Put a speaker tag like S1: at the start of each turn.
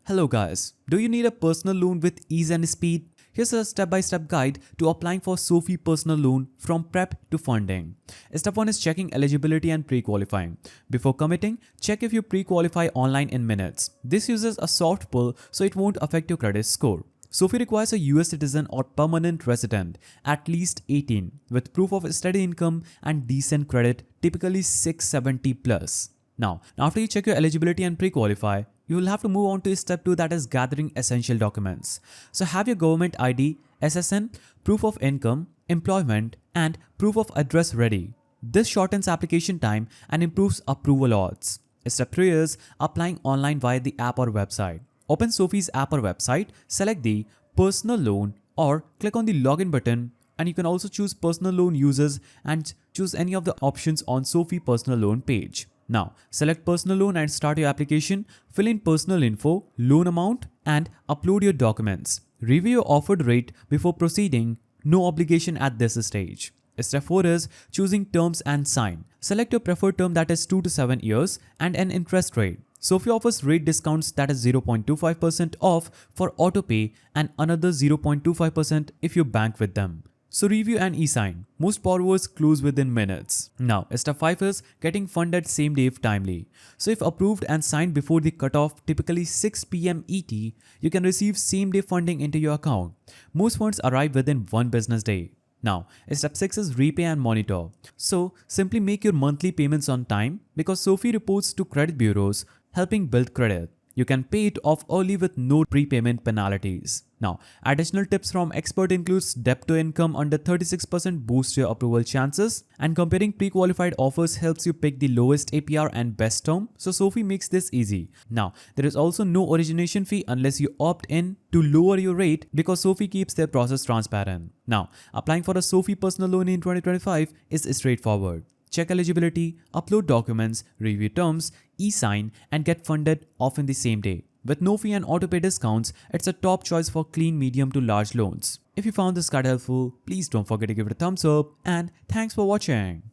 S1: Hello guys, do you need a personal loan with ease and speed? Here's a step-by-step guide to applying for SoFi personal loan from prep to funding. Step 1 is checking eligibility and pre-qualifying. Before committing, check if you pre-qualify online in minutes. This uses a soft pull so it won't affect your credit score. SoFi requires a US citizen or permanent resident, at least 18, with proof of steady income and decent credit, typically 670 plus. Now, after you check your eligibility and pre-qualify, you will have to move on to step 2, that is gathering essential documents. So have your government ID, SSN, proof of income, employment, and proof of address ready. This shortens application time and improves approval odds. Step 3 is applying online via the app or website. Open SoFi's app or website, select the personal loan or click on the login button, and you can also choose personal loan users and choose any of the options on SoFi personal loan page. Now, select personal loan and start your application. Fill in personal info, loan amount, and upload your documents. Review your offered rate before proceeding. No obligation at this stage. Step 4 is choosing terms and sign. Select your preferred term, that is 2 to 7 years, and an interest rate. SoFi offers rate discounts, that is 0.25% off for autopay and another 0.25% if you bank with them. So review and e-sign. Most borrowers close within minutes. Now, step 5 is getting funded same day if timely. So if approved and signed before the cutoff, typically 6 p.m. ET, you can receive same day funding into your account. Most funds arrive within 1 business day. Now, step 6 is repay and monitor. So simply make your monthly payments on time because SoFi reports to credit bureaus, helping build credit. You can pay it off early with no prepayment penalties. Now, additional tips from expert includes debt to income under 36% boosts your approval chances, and comparing pre-qualified offers helps you pick the lowest APR and best term, so SoFi makes this easy. Now, there is also no origination fee unless you opt in to lower your rate because SoFi keeps their process transparent. Now, applying for a SoFi personal loan in 2025 is straightforward. Check eligibility, upload documents, review terms, e-sign, and get funded off in the same day. With no fee and autopay discounts, it's a top choice for clean medium to large loans. If you found this guide helpful, please don't forget to give it a thumbs up, and thanks for watching.